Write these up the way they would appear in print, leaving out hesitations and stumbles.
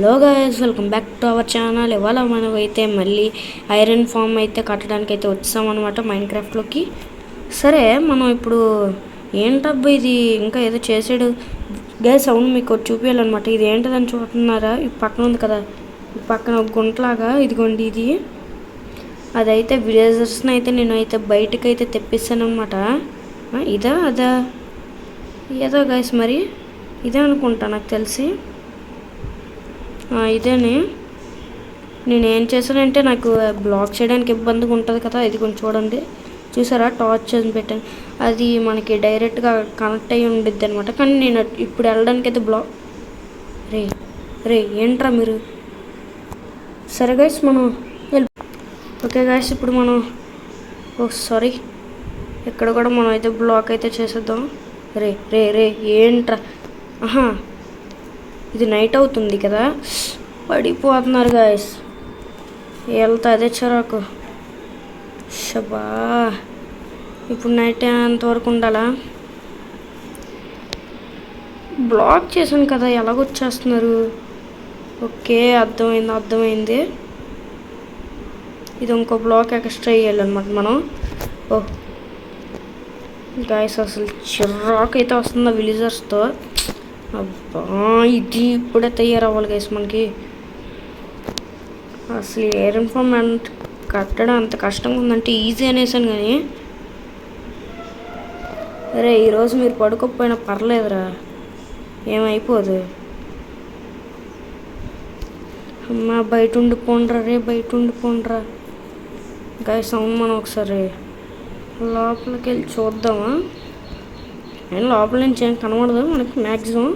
Hello guys, welcome back to our channel. ఇవాళ మనం అయితే మళ్ళీ ఐరన్ ఫామ్ అయితే కట్టడానికి అయితే వచ్చామన్నమాట మైన్క్రాఫ్ట్లోకి. సరే, మనం ఇప్పుడు ఏంటబ్బా ఇది ఇంకా ఏదో చేసాడు గైస్. అవును, మీకు చూపించాలన్నమాట. ఇది ఏంటదని చూస్తున్నారా? ఈ పక్కన ఉంది కదా, ఈ పక్కన ఒక గుంటలాగా, ఇదిగోండి ఇది. అదైతే విలేజర్స్ని అయితే నేను అయితే బయటకు అయితే తెప్పిస్తాను అనమాట. ఇదా అదా ఏదో గైస్, మరి ఇదే అనుకుంటా నాకు తెలిసి. ఇదేనే. నేను ఏం చేశానంటే, నాకు బ్లాక్ చేయడానికి ఇబ్బందిగా ఉంటుంది కదా, ఇది కొంచెం చూడండి. చూసారా, టార్చ్ చేసి పెట్టాను. అది మనకి డైరెక్ట్గా కనెక్ట్ అయ్యి ఉండిద్ది అనమాట. కానీ నేను ఇప్పుడు వెళ్ళడానికి అయితే రే రే ఏంట్రా మీరు. సరే గైస్, మనం ఓకే గైస్, ఇప్పుడు మనం సారీ, ఇక్కడ కూడా మనం అయితే బ్లాక్ అయితే చేసేద్దాం. రే రే రే ఏంట్రా. ఇది నైట్ అవుతుంది కదా, పడిపోతున్నారు గాయస్. వెళ్తా అదే చిరాకు. షబా, ఇప్పుడు నైట్ అంతవరకు ఉండాలా? బ్లాక్ చేశాను కదా, ఎలాగొచ్చేస్తున్నారు? ఓకే, అర్థమైంది. ఇది ఇంకో బ్లాక్ ఎక్స్ట్రా వేయాలన్నమాట మనం. గాయస్, అసలు చిరాకు అయితే వస్తుంది ఆ విలేజర్స్తో. అబ్బా, ఇది ఇప్పుడే తయారవ్వాలి గైస్ మనకి. అసలు ఐరన్ ఫామ్ కట్టడం అంత కష్టంగా ఉందంటే ఈజీ అనేసాను కానీ. అరే, ఈరోజు మీరు పడుకోకపోయినా పర్లేదురా, ఏమైపోదు. అమ్మా, బయట ఉండిపోండ్రా గైస్. అవును, మనం ఒకసారి లోపలికి వెళ్ళి చూద్దామా? నేను లోపల నుంచి ఏం కనబడదు మనకి మ్యాక్సిమం.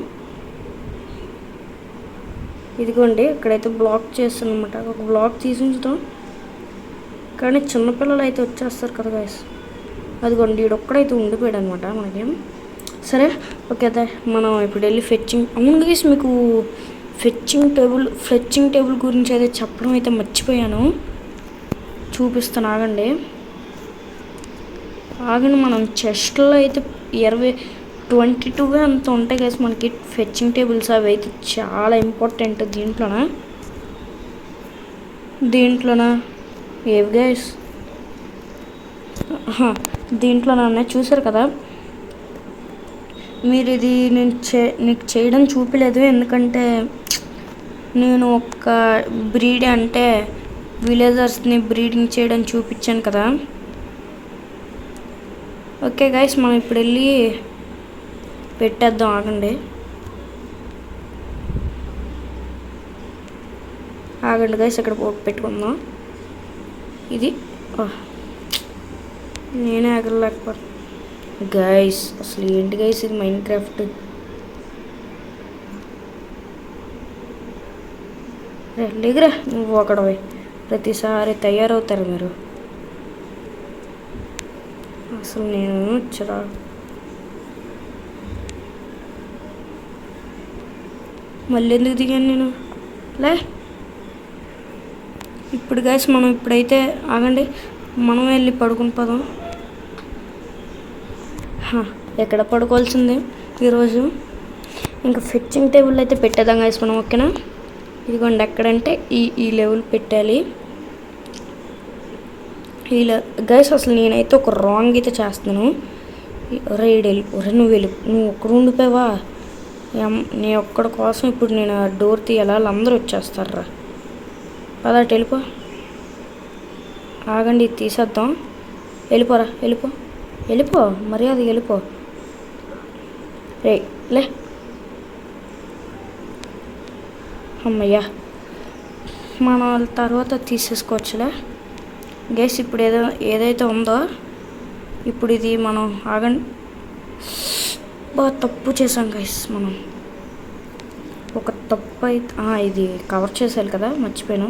ఇదిగోండి, ఇక్కడైతే బ్లాక్ చేస్తాను అనమాట. ఒక బ్లాక్ తీసి ఉంచుతాం, కానీ చిన్నపిల్లలు అయితే వచ్చేస్తారు కదా గైస్. అదిగోండి, ఒక్కడైతే ఉండిపోయాడు అనమాట మనకేం. సరే, ఓకే అదే, మనం ఇప్పుడు వెళ్ళి ఫెచ్చింగ్. అవును గైస్, మీకు ఫ్లెచ్చింగ్ టేబుల్ గురించి అయితే చెప్పడం అయితే మర్చిపోయాను. చూపిస్తాను, ఆగండి. మనం చెస్ట్లో అయితే 22 అంత ఉంటాయి గైస్ మనకి ఫెచ్చింగ్ టేబుల్స్. అవి అయితే చాలా ఇంపార్టెంట్. దీంట్లోనా ఏవి గైస్? దీంట్లోనే చూసారు కదా మీరు. ఇది నీకు చేయడం చూపించలేదు, ఎందుకంటే నేను ఒక బ్రీడ్ అంటే విలేజర్స్ని బ్రీడింగ్ చేయడం చూపించాను కదా. ఓకే గైస్, మనం ఇప్పుడు వెళ్ళి పెట్టేద్దాం, ఆగండి గైస్. ఇక్కడ పెట్టుకుందాం. ఇది నేనే ఆగలేకపోతా గైస్. అసలు ఏంటి గైస్ ఇది మైన్క్రాఫ్ట్? లేదురా, నువ్వు ఒకడవే. ప్రతిసారి తయారవుతారు మీరు. అసలు నేను మళ్ళీ ఎందుకు దిగాను నేను? ఇప్పుడు గైస్, మనం ఇప్పుడైతే ఆగండి, మనం వెళ్ళి పడుకుని పోదాం. ఎక్కడ పడుకోవాల్సిందే ఈరోజు. ఇంకా ఫెచ్చింగ్ టేబుల్ అయితే పెట్టేద్దాం గైస్ మనం, ఓకేనా? ఇదిగోండి, ఎక్కడంటే ఈ లెవెల్ పెట్టాలి. ఇలా గైస్, అసలు నేనైతే ఒక రాంగ్ అయితే చేస్తున్నాను. నువ్వు ఒక్కడ ఉండిపోయావా? నీ ఒక్కడి కోసం ఇప్పుడు నేను ఆ డోర్ తీయాలా? వాళ్ళందరూ వచ్చేస్తారా? పదా, వెళ్ళిపో. ఆగండి, ఇది తీసేద్దాం. వెళ్ళిపో మర్యాద, వెళ్ళిపో. లే అమ్మయ్యా, మనం తర్వాత తీసేసుకోవచ్చులే గైస్. ఇప్పుడు ఏదైతే ఉందో, ఇప్పుడు ఇది మనం ఆగండి. బాగా తప్పు చేసాం గైస్ మనం. ఒక తప్పు అయితే ఇది కవర్ చేసేయాలి కదా, మర్చిపోయాను.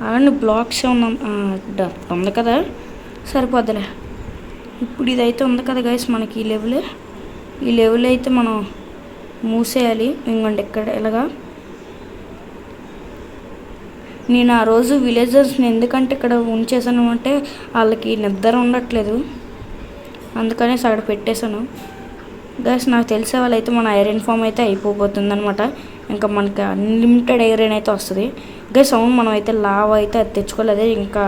ఆగండి, బ్లాక్స్ ఉన్నాం ఉంది కదా, సరిపోద్దులే. ఇప్పుడు ఇదైతే ఉంది కదా గైస్ మనకి ఈ లెవెల్ అయితే మనం మూసేయాలి. ఇంకోండి, ఇక్కడ ఇలాగా. నేను ఆ రోజు విలేజర్స్ని ఎందుకంటే ఇక్కడ ఉంచేసాను అంటే, వాళ్ళకి నిద్ర ఉండట్లేదు, అందుకనే అక్కడ పెట్టేశాను. గైస్ నాకు తెలిసే వాళ్ళైతే మన ఐరన్ ఫామ్ అయితే అయిపోతుంది అనమాట. ఇంకా మనకి అన్లిమిటెడ్ ఐరన్ అయితే వస్తుంది. గైస్ అవును మనం అయితే లావా అయితే అది తెచ్చుకోలేదు, ఇంకా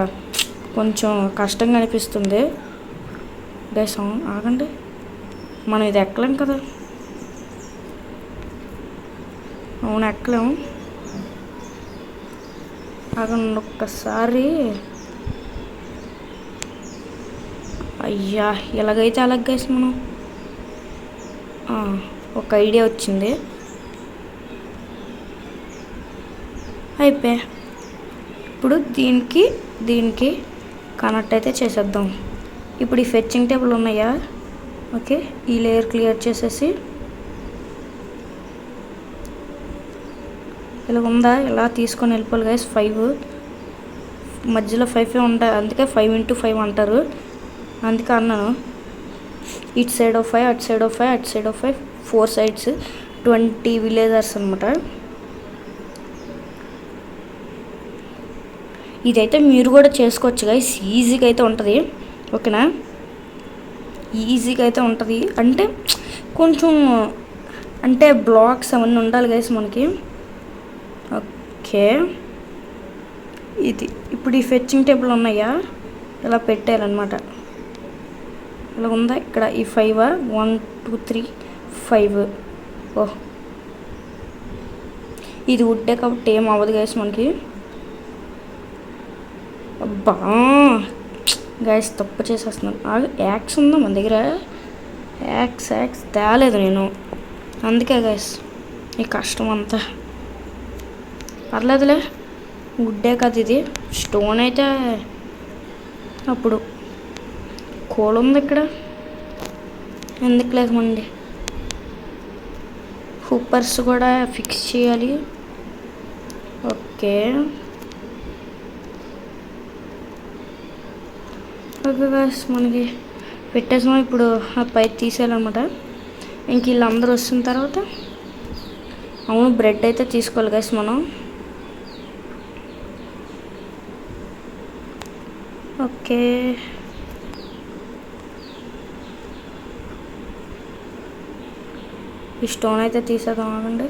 కొంచెం కష్టంగా అనిపిస్తుంది. గైస్ అవును ఆగండి, మనం ఇది ఎక్కలేం కదా. అవును ఎక్కలేము, ఆగండి ఒక్కసారి. అయ్యా ఎలాగైతే అలాగ గైస్ మనం ఒక ఐడియా వచ్చింది. అయిపోయా. ఇప్పుడు దీనికి కనెక్ట్ అయితే చేసేద్దాం. ఇప్పుడు ఈ ఫెచ్చింగ్ టేబుల్ ఉన్నాయా, ఓకే ఈ లేయర్ క్లియర్ చేసేసి ఇలా ఉందా, ఇలా తీసుకొని వెళ్ళిపోవాలి గైస్. 5 మధ్యలో 5 ఉంటాయి, అందుకే 5 into 5 అంటారు, అందుకే అన్నాను. ఇటు సైడ్ ఆఫ్ 5, అటు సైడ్ ఆఫ్ 5, అటు సైడ్ ఆఫ్ 5, 4 sides 20 విలేజర్స్ అనమాట. ఇదైతే మీరు కూడా చేసుకోవచ్చు గైస్, ఈజీగా అయితే ఉంటుంది, ఓకేనా. ఈజీగా అయితే ఉంటుంది అంటే కొంచెం అంటే బ్లాక్స్ అవన్నీ ఉండాలి గైస్ మనకి. ఓకే ఇది ఇప్పుడు ఈ ఫెచ్చింగ్ టేబుల్ ఉన్నాయా, ఇలా పెట్టారనమాట. ఇలా ఉందా ఇక్కడ ఈ 5 1 2 3 5. ఓహ్ ఇది వుడ్డే కాబట్టి ఏం అవ్వదు గైస్ మనకి. అబ్బా గైస్ తప్పు చేసేస్తున్నాను. యాక్స్ ఉందా మన దగ్గర, యాక్స్ తేలేదు నేను, అందుకే గైస్ ఈ కష్టం అంతా. పర్లేదులే వుడ్డే కదా ఇది, స్టోన్ అయితే అప్పుడు కోల్ ఉంది ఇక్కడ, ఎందుకు లేకమండి. హూపర్స్ కూడా ఫిక్స్ చేయాలి. ఓకే ఓకే గాయ్స్ మనకి పెట్టేసాం. ఇప్పుడు ఆ పైప్ తీసేయాలన్నమాట. ఇంక వీళ్ళందరూ వస్తున్న తర్వాత అవును బ్రెడ్ అయితే తీసుకోవాలి గాయ్స్ మనం. ఓకే ఈ స్టోన్ అయితే తీసేద్దాం ఆగండి.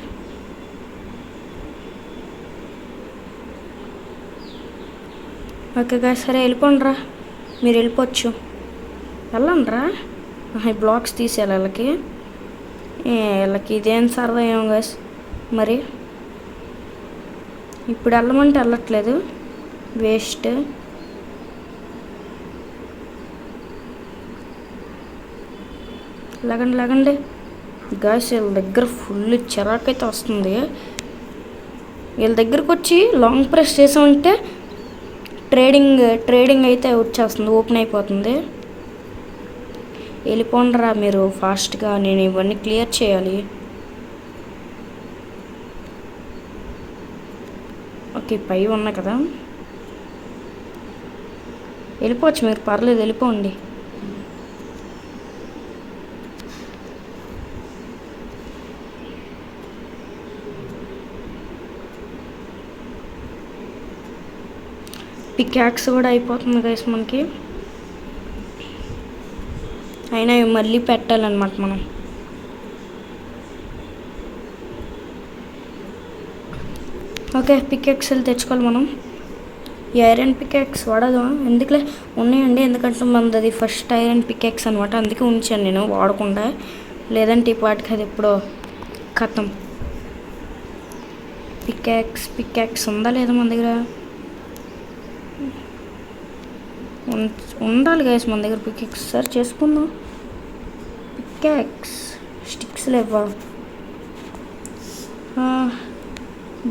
ఓకే గాయ్స్ సరే వెళ్ళిపోండిరా, మీరు వెళ్ళిపోవచ్చు, వెళ్ళండిరా. ఈ బ్లాక్స్ తీసేయాలి వీళ్ళకి ఇదేం సరదా ఏమో గాయ్స్. మరి ఇప్పుడు వెళ్ళమంటే వెళ్ళట్లేదు, వేస్ట్. లేకండి గాయ్స్, వీళ్ళ దగ్గర ఫుల్ చిరాకైతే వస్తుంది. వీళ్ళ దగ్గరకు వచ్చి లాంగ్ ప్రెస్ చేసామంటే ట్రేడింగ్ అయితే వచ్చేస్తుంది, ఓపెన్ అయిపోతుంది. వెళ్ళిపోండిరా మీరు ఫాస్ట్గా, నేను ఇవన్నీ క్లియర్ చేయాలి. ఓకే పై ఉన్నాయి కదా, వెళ్ళిపోవచ్చు మీరు, పర్లేదు వెళ్ళిపోండి. పికాక్స్ కూడా అయిపోతుంది గైస్ మనకి, అయినా మళ్ళీ పెట్టాలన్నమాట మనం. ఓకే పికాక్స్లు తెచ్చుకోవాలి మనం. ఈ ఐరన్ పికాక్స్ వాడదు ఎందుకులే, ఉన్నాయండి, ఎందుకంటే మనది అది ఫస్ట్ ఐరన్ పికాక్స్ అనమాట, అందుకే ఉంచాను నేను వాడకుండా, లేదంటే ఈ పాటికి అది ఎప్పుడో ఖతం. పికాక్స్ ఉందా లేదా మన దగ్గర, ఉండాలి గైస్ మన దగ్గర పికాక్స్. సార్ చేసుకుందాం. పికాక్స్ స్టిక్స్ లేవా,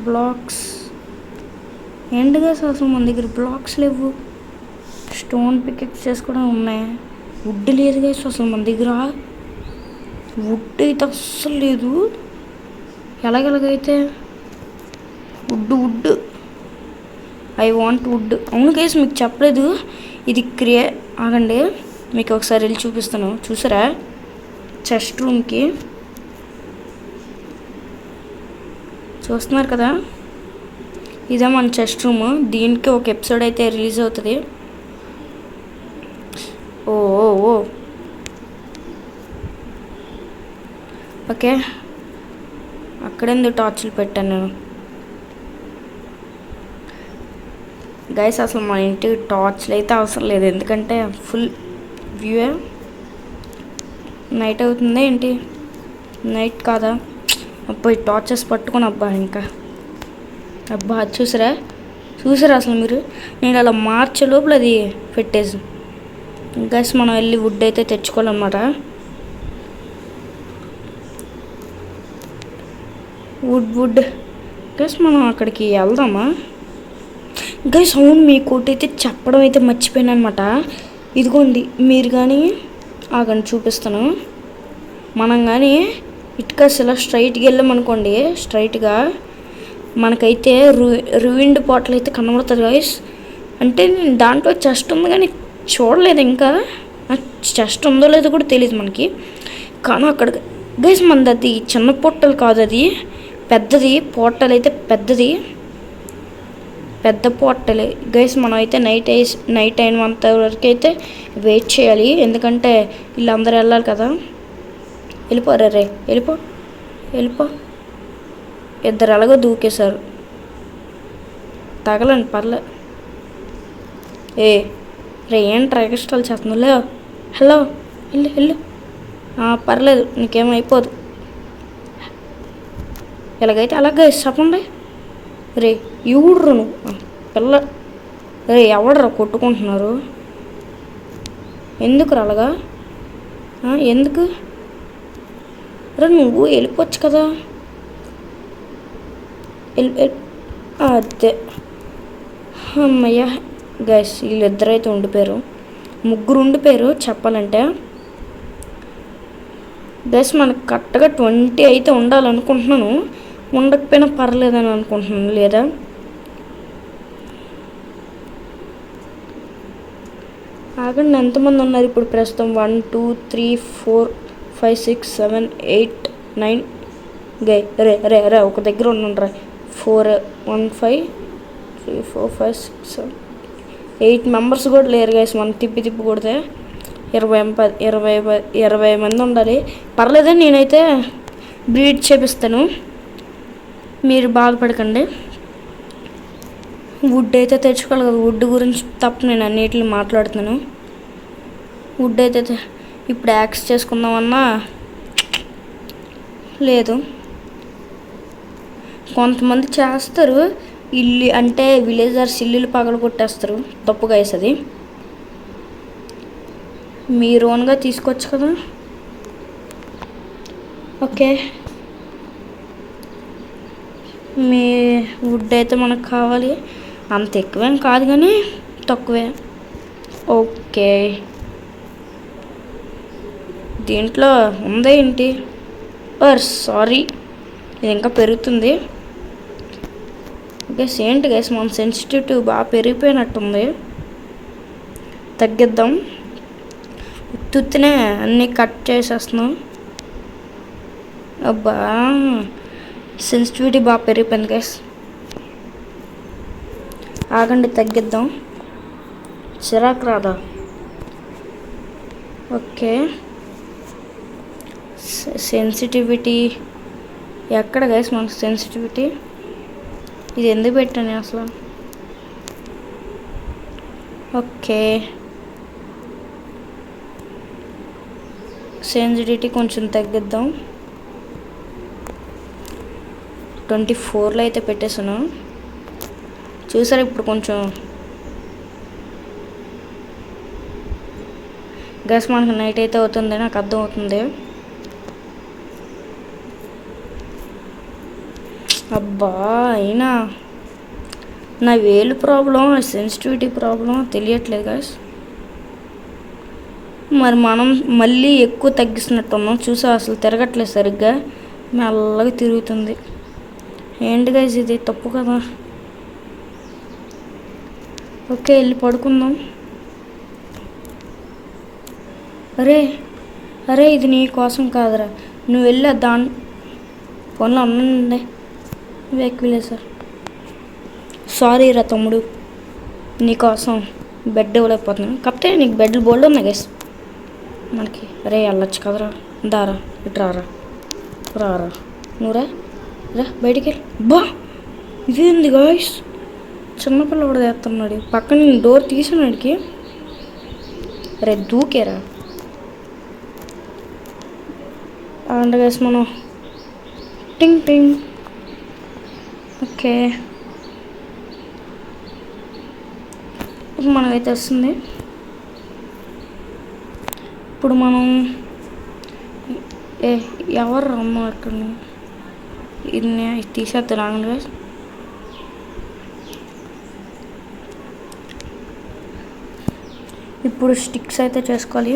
బ్లాక్స్ ఏంటి గైస్ అసలు మన దగ్గర బ్లాక్స్ లేవు. స్టోన్ పికాక్స్ చేసుకోవడం ఉన్నాయి, వుడ్ లేదు గైస్ అసలు మన దగ్గర, వుడ్ అయితే అస్సలు లేదు. ఎలాగైతే వుడ్ ఐ వాంట్ వుడ్. అవును గైస్ మీకు చెప్పలేదు, ఇది ఆగండి మీకు ఒకసారి వెళ్ళి చూపిస్తాను, చూసారా చెస్ట్ రూమ్కి చూస్తున్నారు కదా, ఇదే మన చెస్ట్ రూమ్. దీనికి ఒక ఎపిసోడ్ అయితే రిలీజ్ అవుతుంది. ఓ ఓకే, అక్కడెందుకు టార్చ్లు పెట్టాను నేను? గైస్ అసలు మా ఇంటికి టార్చ్లు అయితే అవసరం లేదు, ఎందుకంటే ఫుల్ వ్యూ. నైట్ అవుతుందా ఏంటి? నైట్ కాదా? అబ్బాయి టార్చెస్ పట్టుకొని అబ్బా ఇంకా అబ్బా చూసారా అసలు మీరు? నేను అలా మార్చే లోపల అది పెట్టేసి. గైస్ మనం వెళ్ళి వుడ్ అయితే తెచ్చుకోవాలన్నమాట. వుడ్ గైస్ మనం అక్కడికి వెళ్దామా? గైస్ అవును, మీకోటి అయితే చెప్పడం అయితే మర్చిపోయాను అనమాట. ఇదిగోండి, మీరు కానీ ఆగండి చూపిస్తాను. మనం కానీ ఇటుకస్ ఇలా స్ట్రైట్గా వెళ్ళామనుకోండి, స్ట్రైట్గా మనకైతే రువిండ్ పోర్టల్ అయితే కనబడుతుంది గైస్. అంటే దాంట్లో చెస్ట్ ఉంది కానీ చూడలేదు ఇంకా, చెస్ట్ ఉందో లేదో కూడా తెలియదు మనకి. కానీ అక్కడ గైస్ మనది అది చిన్న పోర్టల్ కాదు, అది పెద్దది పోర్టల్ అయితే పెద్ద పోర్టలే గైస్. మనం అయితే నైట్ అయినంత వరకు అయితే వెయిట్ చేయాలి, ఎందుకంటే వీళ్ళందరూ వెళ్ళాలి కదా. వెళ్ళిపోరా రే, వెళ్ళిపో. ఇద్దరు ఎలాగో దూకేశారు, తగలండి పర్లే. రే ఏంట్రా ఎక్స్ట్రాలు చేస్తున్నావు? హలో వెళ్ళు. పర్లేదు, నీకేమైపోదు. ఎలాగైతే అలాగే చెప్పండి. రే ఎవడ్రు నువ్వు పిల్ల? రే ఎవడరా కొట్టుకుంటున్నారు? ఎందుకు అలాగా? ఎందుకు రా? నువ్వు వెళ్ళిపోవచ్చు కదా. అదే అమ్మయ్య గైస్, వీళ్ళిద్దరైతే ఉండిపోయారు, ముగ్గురు ఉండిపోయారు చెప్పాలంటే. గైస్ మనకు కరెక్ట్గా 20 అయితే ఉండాలనుకుంటున్నాను, ఉండకపోయినా పర్లేదని అనుకుంటున్నాను. లేదా ఆగండి, ఎంతమంది ఉన్నారు ఇప్పుడు ప్రస్తుతం? 1 2 3 4 5 6 7 8 9 రే ఒక దగ్గర ఉండండి రా. 4 1 5 3 4 5 6 7 8 మెంబర్స్ కూడా లేరు గైస్. మనం తిప్పి కొడితే 20 మంది ఉండాలి. పర్లేదని నేనైతే బ్రీడ్ చేపిస్తాను, మీరు బాధపడకండి. వుడ్ అయితే తెచ్చుకోవాలి కదా, వుడ్ గురించి తప్ప నేను అన్నిటిని మాట్లాడుతున్నాను. వుడ్ అయితే ఇప్పుడు యాక్స్ చేసుకుందామన్నా లేదు. కొంతమంది చేస్తారు, ఇల్లు అంటే విలేజర్స్ ఇల్లులు పగలు కొట్టేస్తారు, తప్పుగా వేస్తుంది. మీరు ఓన్గా తీసుకోవచ్చు కదా. ఓకే, మీ వుడ్ అయితే మనకు కావాలి, అంత ఎక్కువేం కాదు కానీ తక్కువే. ఓకే, దీంట్లో ఉందా ఏంటి? సారీ, ఇది ఇంకా పెరుగుతుంది. గైస్ ఏంటి గైస్, మన సెన్సిటివిటీ బాగా పెరిగిపోయినట్టుంది, తగ్గిద్దాం. ఉత్తునే అన్నీ కట్ చేసేస్తున్నాం. అబ్బా సెన్సిటివిటీ బాగా పెరిగిపోయింది గైస్. ఆగండి తగ్గిద్దాం, చిరాకు రాదా? ఓకే, సెన్సిటివిటీ ఎక్కడ గైస్ మనకు సెన్సిటివిటీ? ఇది ఎందుకు పెట్టాను అసలు? ఓకే, సెన్సిటివిటీ కొంచెం తగ్గిద్దాం. 24లో అయితే పెట్టేసాను, చూసారా? ఇప్పుడు కొంచెం గైస్ మనకు నైట్ అయితే అవుతుంది, నాకు అర్థం అవుతుంది. అబ్బా అయినా నా వేలు ప్రాబ్లం, సెన్సిటివిటీ ప్రాబ్లం తెలియట్లేదు గైస్. మరి మనం మళ్ళీ ఎక్కువ తగ్గిస్తున్నట్టున్నాం, చూసా అసలు తిరగట్లేదు సరిగ్గా, మెల్లగా తిరుగుతుంది. ఏంటి గైస్ ఇది తప్పు కదా. ఓకే, వెళ్ళి పడుకుందాం. అరే ఇది నీ కోసం కాదురా, నువ్వు వెళ్ళా ఫోన్లో ఉండండి. వెక్కిలే సార్, సారీ రా తమ్ముడు, నీకోసం బెడ్ ఇవ్వలేకపోతున్నాను. కాకపోతే నీకు బెడ్లు బోల్డ్ ఉన్నాయి గైస్ మనకి. వెళ్ళొచ్చు కదరా, దారా ఇటు రారా. రా నువ్వు రా బయటికి వెళ్ళి బా ఇదేంది గాయ్స్ చిన్నపిల్ల కూడా చేస్తున్నాడు పక్కన డోర్ తీసినాడికి రే దూకేరా అండ్ గైస్ మనం టింగ్ టింగ్ ఓకే ఇప్పుడు మనకైతే వస్తుంది ఇప్పుడు మనం ఎవరు రమ్మ అక్కడ ఇది తీసేద్దాం రాండి గైస్ ఇప్పుడు స్టిక్స్ అయితే చేసుకోవాలి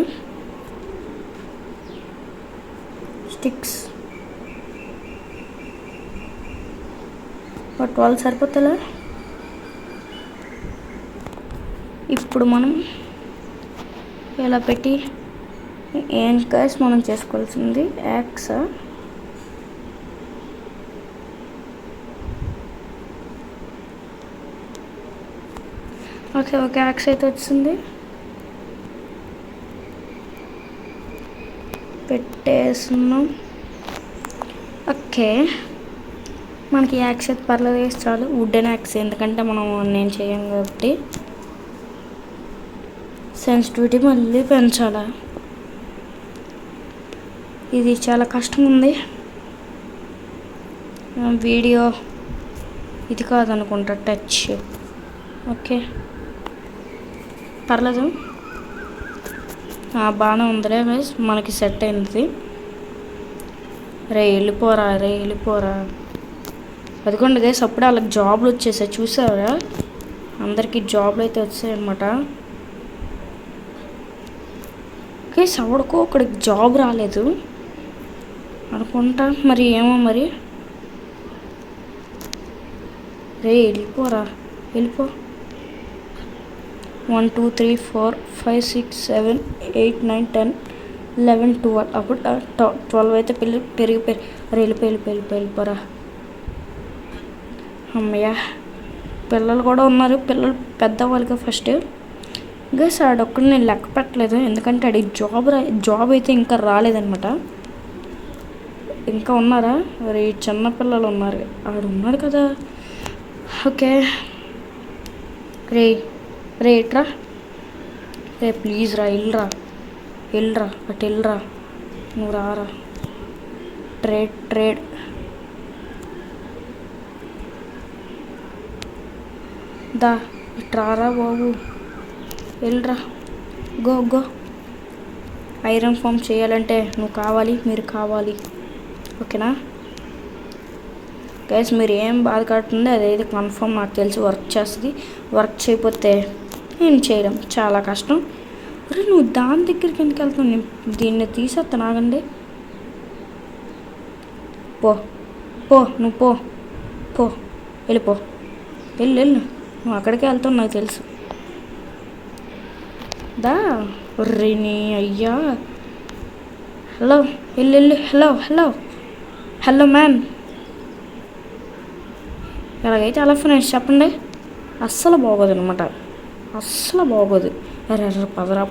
స్టిక్స్ 12 సరిపోతుందా ఇప్పుడు మనం ఇలా పెట్టి ఏం గైస్ మనం చేసుకోవాల్సింది యాక్స్ ఓకే యాక్స్ అయితే వచ్చింది పెట్టేస్తున్నాం ఓకే మనకి యాక్స్ అయితే పర్లేదు వేసి చాలు వుడెన్ యాక్స్ ఎందుకంటే మనం నేను చేయం కాబట్టి సెన్సిటివిటీ మళ్ళీ పెంచాలా ఇది చాలా కష్టం ఉంది వీడియో ఇది కాదనుకుంటా టచ్ ఓకే పర్లేదు బాగానే ఉందిలే గైస్ మనకి సెట్ అయింది రే వెళ్ళిపోరా అదిగోండి గైస్ అప్పుడే వాళ్ళకి జాబ్లు వచ్చేసాయి చూసారా అందరికీ జాబ్లు అయితే వచ్చాయి అన్నమాట గైస్ ఎవడికో ఒకడికి జాబ్ రాలేదు అనుకుంటా మరి ఏమో మరి రే వెళ్ళిపో 1 2 3 4 5 6 7 8 9 10 11 12 అప్పుడు 12 అయితే పెరిగి వెళ్ళిపోరా అమ్మయ్య పిల్లలు కూడా ఉన్నారు పిల్లలు పెద్దవాళ్ళుగా ఫస్ట్ గైస్ ఆడొక్కడు నేను లెక్క పెట్టలేదు ఎందుకంటే ఆడికి జాబ్ అయితే ఇంకా రాలేదనమాట ఇంకా ఉన్నారా మరి చిన్నపిల్లలు ఉన్నారు ఆడున్నాడు కదా ఓకే రే ఇట్రా రే ప్లీజ్ రా వెళ్ళరా అటు వెళ్ళరా నువ్వు రారా ట్రేడ్ దా ఇట్రారా బాబు వెళ్ళరా గో ఐరన్ ఫామ్ చేయాలంటే మీరు కావాలి ఓకేనా గైస్ మీరు ఏం బాధపడుతుంది అదైతే కన్ఫర్మ్ నాకు తెలిసి వర్క్ చేస్తుంది వర్క్ చేయకపోతే ఏం చేయడం చాలా కష్టం అరే నువ్వు దాని దగ్గరికి ఎందుకు వెళ్తావు నేను దీన్ని తీసేస్తా నాగండి నువ్వు వెళ్ళిపో వెళ్ళు నువ్వు అక్కడికే వెళ్తావు నాకు తెలుసు దా నీ అయ్యా హలో వెళ్ళు హలో మ్యాన్ ఎలాగైతే అలా ఫ్రెండ్స్ చెప్పండి అస్సలు బాగోదు అనమాట అరే పదరా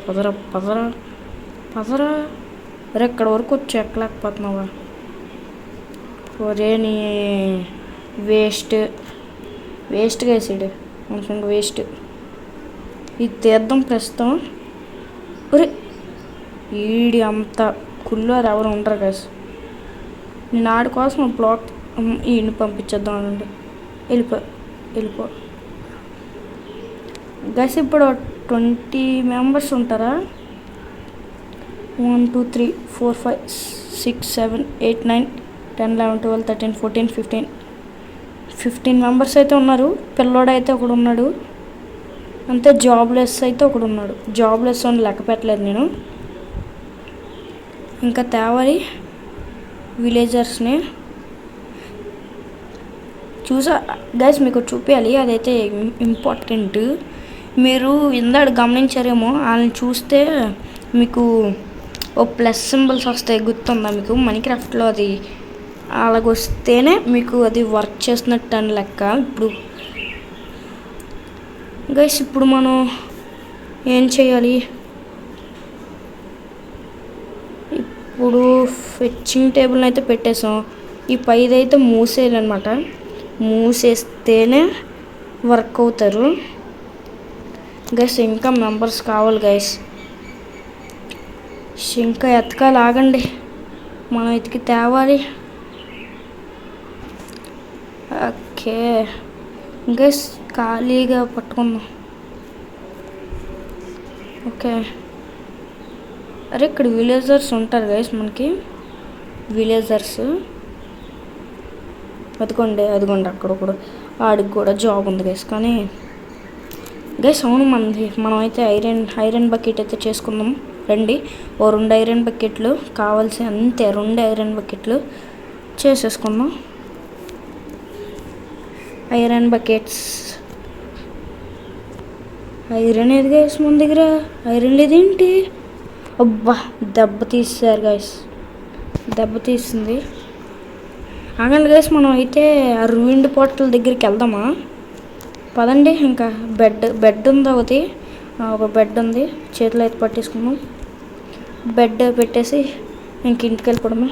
అరే ఎక్కడ వరకు వచ్చి ఎక్కలేకపోతున్నావా ఒరే నీ వేస్ట్ వేసాడు అనుకోండి వేస్ట్ ఇది తీద్దాం ప్రస్తుతం ఒరే ఈడి అంత కుళ్ళారు ఎవరు ఉండరు గైస్ నేను ఆడి కోసం బ్లాక్ ఈయన్ని పంపించేద్దాం అనండి వెళ్ళిపో గైస్ ఇప్పుడు 20 మెంబర్స్ ఉంటారా 1 2 3 4 5 6 7 8 9 10 11 12 13 14 15 మెంబర్స్ అయితే ఉన్నారు పిల్లోడైతే ఒకడు ఉన్నాడు అంతే జాబ్లెస్ అయితే ఒకడు ఉన్నాడు జాబ్లెస్ అని లెక్క పెట్టలేదు నేను ఇంకా తేవాలి విలేజర్స్ని చూసా గైస్ మీకు చూపించాలి అదైతే ఇంపార్టెంట్ మీరు ఇందాక గమనించారేమో వాళ్ళని చూస్తే మీకు ఓ ప్లస్ సింబల్స్ వస్తాయి గుర్తుందా మీకు మైన్క్రాఫ్ట్లో అది అలాగొస్తేనే మీకు అది వర్క్ చేసినట్టు అని లెక్క ఇప్పుడు గైస్ ఇప్పుడు మనం ఏం చేయాలి ఇప్పుడు ఫెచ్చింగ్ టేబుల్ని అయితే పెట్టేసాం. ఈ పైది అయితే మూసేయాలన్నమాట. మూసేస్తేనే వర్క్ అవుతారు గైస్. ఇంకా మెంబర్స్ కావాలి గైస్. ఇంకా ఎతకాలి, ఆగండి, మనం ఎతికి తేవాలి. ఓకే గైస్, ఖాళీగా పట్టుకుందాం. ఓకే, అరే ఇక్కడ విలేజర్స్ ఉంటారు గైస్, మనకి విలేజర్స్. అదిగోండి అక్కడ కూడా ఆడికి కూడా జాబ్ ఉంది గైస్. కానీ గైస్ అవును, మనమైతే ఐరన్ బకెట్ అయితే చేసుకుందాం. రండి, ఓ 2 ఐరన్ బకెట్లు కావాల్సి, అంతే 2 ఐరన్ బకెట్లు చేసేసుకుందాం. Iron buckets. ఐరన్ ఏది గైస్ మన దగ్గర? ఐరన్ లేదేంటి? అబ్బా, దెబ్బ తీసారు గైస్, దెబ్బ తీసింది. ఆగండి గైస్, మనం అయితే ఆ రూయిండ్ పోర్టల్ దగ్గరికి వెళ్దామా? పదండి. ఇంకా బెడ్ ఉంది ఒకటి, ఒక బెడ్ ఉంది, చేతిలో అయితే పట్టేసుకున్నాం. బెడ్ పెట్టేసి ఇంక ఇంటికి వెళ్ళిపోవడమే.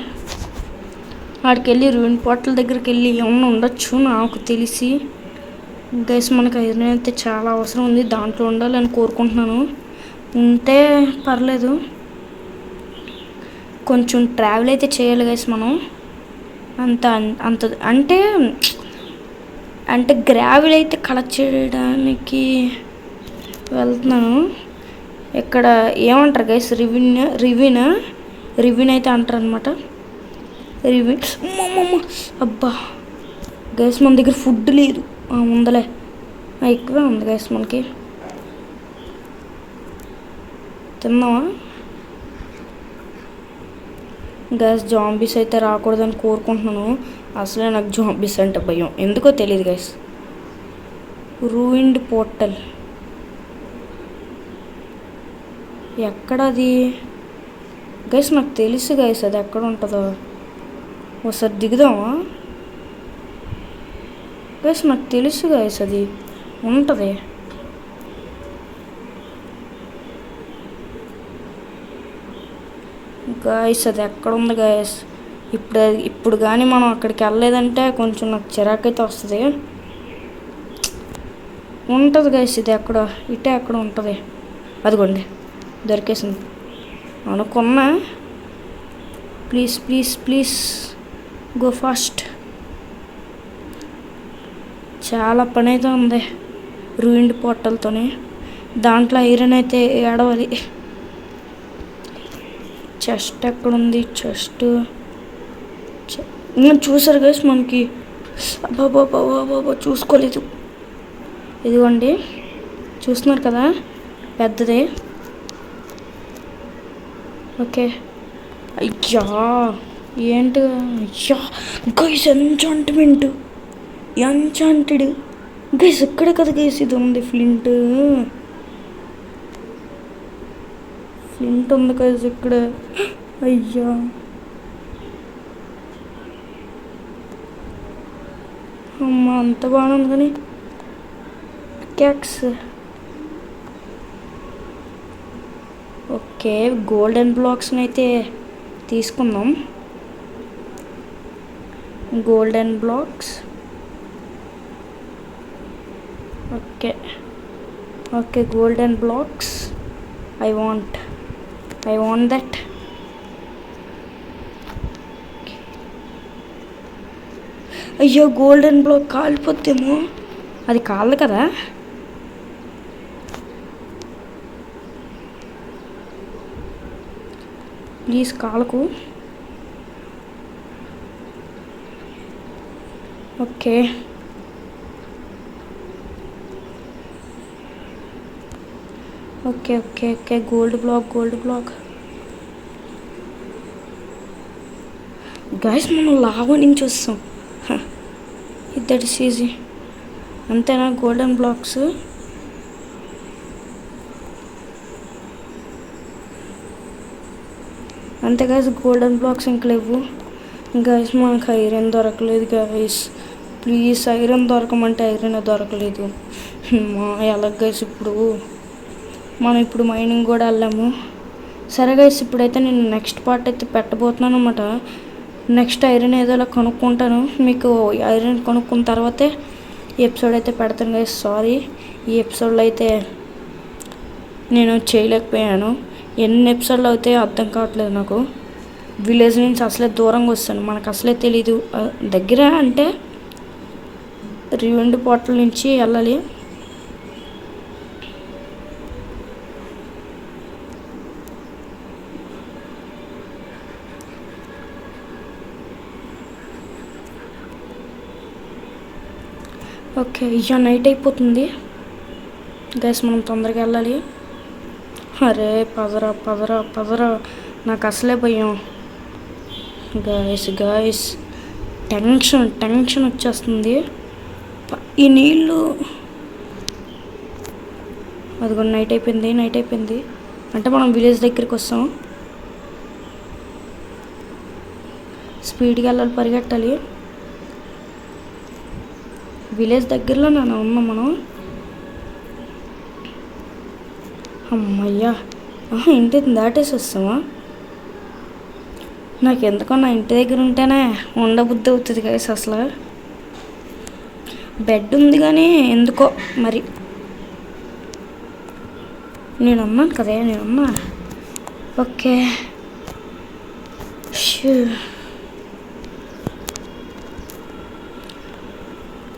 ఆడికి వెళ్ళి రూయిన్ పోర్టల్ దగ్గరికి వెళ్ళి ఏమన్నా ఉండొచ్చు నాకు తెలిసి. గైస్ మనకు ఐరన్ అయితే చాలా అవసరం ఉంది, దాంట్లో ఉండాలని కోరుకుంటున్నాను. ఉంటే పర్లేదు. కొంచెం ట్రావెల్ అయితే చేయాలి గైస్ మనం. అంత అంటే గ్రావెల్ అయితే కలెక్ట్ చేయడానికి వెళ్తున్నాను. ఇక్కడ ఏమంటారు గైస్? రివిన్ అయితే అంటారు అనమాట. రివిన్. అబ్బా గైస్, మన దగ్గర ఫుడ్ లేదు. ఉందలే, ఎక్కువే ఉంది గైస్ మనకి. తిన్నావా గైస్? జాంబీస్ అయితే రాకూడదని కోరుకుంటున్నాను. అసలే నాకు జాంబీస్ అంటే భయం, ఎందుకో తెలియదు గైస్. రూయిండ్ పోర్టల్ ఎక్కడది గైస్? నాకు తెలుసు గైస్ అది ఎక్కడ ఉంటుందో. ఒకసారి దిగుదామా గైస్? నాకు తెలుసు గైస్ అది ఉంటుంది. గైస్ అది ఎక్కడ ఉంది గైస్? ఇప్పుడు కానీ మనం అక్కడికి వెళ్ళలేదంటే కొంచెం నాకు చిరాకైతే వస్తుంది. ఉంటుంది గైస్, ఇది ఎక్కడ, ఇటే ఎక్కడ ఉంటుంది. అదిగోండి, దొరికేసింది అనుకున్నా. Please please please go fast. చాలా పని అయితే ఉంది రూయిండ్ పోర్టల్తోనే. దాంట్లో ఐరన్ అయితే ఏడవాలి. చెస్ట్ ఎక్కడుంది? చెస్ట్ చూసారు గైస్ మనకి. బాబా చూసుకోలేదు. ఇదిగోండి, చూస్తున్నారు కదా, పెద్దదే. ఓకే. అయ్యా ఏంటి? అయ్యా గైస్, ఎంచాంట్మెంట్, ఎంచాంటెడ్ గైస్. ఇక్కడే కదా గైస్ ఇది ఉంది, ఫ్లింట్ ఉంది గైస్ ఇక్కడ. అయ్యా అమ్మ, అంత బాగుంది కానీ క్యాక్స్. ఓకే, గోల్డెన్ బ్లాక్స్ని అయితే తీసుకుందాం. Golden blocks. Okay golden blocks. I want that. అయ్యో, గోల్డెన్ బ్లాక్ కాలిపోతేమో. అది కాదు కదా. ప్లీజ్ కాలకు. Okay okay okay okay gold block. Guys మనం లావా నుంచి వస్తాం. That is easy. అంతేనా? Golden blocks. అంతే గైస్, గోల్డెన్ బ్లాక్స్ ఇంక లేవు. గైస్ మనకు ఐరన్ దొరకలేదు గైస్. ప్లీజ్ ఐరన్ దొరకమంటే ఐరన్ దొరకలేదు. ఎలా గైస్? మనం ఇప్పుడు మైనింగ్ కూడా వెళ్ళాము. సరే గైస్, ఇప్పుడైతే నేను నెక్స్ట్ పార్ట్ అయితే పెట్టబోతున్నాను అనమాట. నెక్స్ట్ ఐరన్ ఏదోలా కొనుక్కుంటాను. మీకు ఐరన్ కొనుక్కున్న తర్వాతే ఈ ఎపిసోడ్ అయితే పెడతాను గైస్. సారీ, ఈ ఎపిసోడ్లో అయితే నేను చేయలేకపోయాను. ఎన్ని ఎపిసోడ్లు అవుతాయో అర్థం కావట్లేదు నాకు. విలేజ్ నుంచి అసలే దూరంగా వస్తాను, మనకు అసలే తెలీదు. దగ్గర అంటే 2 పోర్టల్ నుంచి వెళ్ళాలి. ఓకే, ఇక నైట్ అయిపోతుంది గైస్, మనం తొందరగా వెళ్ళాలి. అరే పదరా పదరా పదరా, నాకు అసలే భయం గాయస్. టెన్షన్ వచ్చేస్తుంది. ఈ నీళ్ళు అది కూడా నైట్ అయిపోయింది అంటే మనం విలేజ్ దగ్గరికి వస్తాం. స్పీడ్గా వెళ్ళాలి, పరిగెట్టాలి. విలేజ్ దగ్గరలో ఉన్నాం మనం. అమ్మయ్యా, ఇంటిని దాటేసి వస్తామా? నాకు ఎందుకో నా ఇంటి దగ్గర ఉంటేనే ఉండబుద్ధి అవుతుంది గైస్. అసలు బెడ్ ఉంది కానీ ఎందుకో మరి. నేనున్నాను కదా, నేనున్నా. ఓకే,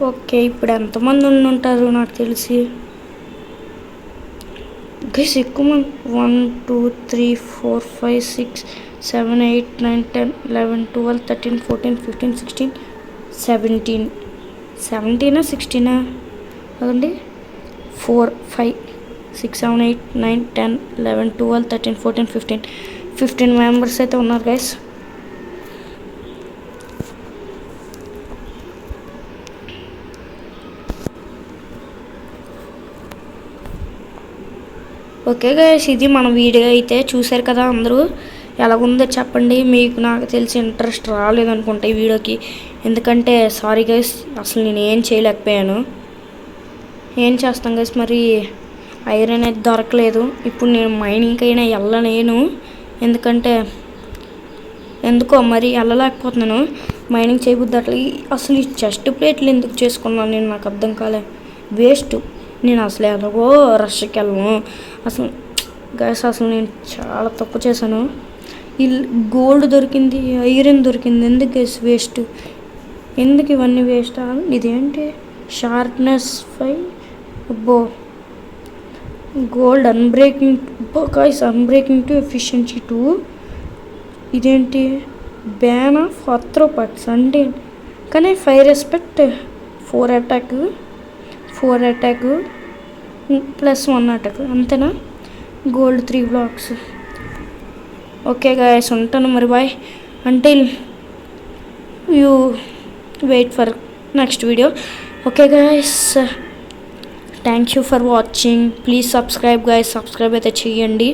ఓకే, ఇప్పుడు ఎంతమంది ఉంటారు నాకు తెలిసి గైస్? ఎక్కువ మంది. 1 2 3 4 5 6 7 8 9 10 11 12 13 14 15 16 17 16 అదండి. 4 5 6 7 8 9 10 11 12 13 14 15 మెంబర్స్ అయితే ఉన్నారు గైస్. ఓకే గైస్, ఇది మన వీడియో అయితే చూశారు కదా. అందరూ ఎలాగుందో చెప్పండి. మీకు నాకు తెలిసి ఇంట్రెస్ట్ రాలేదనుకుంటా ఈ వీడియోకి, ఎందుకంటే సారీ గైస్, అసలు నేను ఏం చేయలేకపోయాను. ఏం చేస్తాం గైస్, మరి ఐరన్ అయితే దొరకలేదు. ఇప్పుడు నేను మైనింగ్కి అయినా వెళ్ళలేను, ఎందుకంటే ఎందుకో మరి వెళ్ళలేకపోతున్నాను. మైనింగ్ చేయబుద్ది అట్లా. అసలు ఈ చెస్ట్ ప్లేట్లు ఎందుకు చేసుకున్నాను నేను, నాకు అర్థం కాలే. వేస్ట్. నేను అసలు ఎలాగో రష్కి వెళ్ళను అసలు గైస్. అసలు నేను చాలా తప్పు చేశాను. ఈ గోల్డ్ దొరికింది, ఐరన్ దొరికింది, ఎందుకు గైస్ వేస్ట్? ఎందుకు ఇవన్నీ వేస్ట్? ఇదేంటి షార్ప్నెస్ 5, అబ్బో గోల్డ్ అన్బ్రేకింగ్, అబ్బో గైస్ అన్బ్రేకింగ్ టు ఎఫిషియన్సీ 2. ఇదేంటి బ్యాన్ ఆఫ్ ఆర్థ్రోపాడ్స్ అంటే, కానీ 5 రెస్పెక్ట్ 4 అటాక్ +1 అటాక్, అంతేనా? Gold 3 blocks. ఓకే గాయస్, ఉంటాను మరి. Bye until you wait for next video. Okay guys, thank you for watching. Please subscribe guys, subscribe అయితే చేయండి.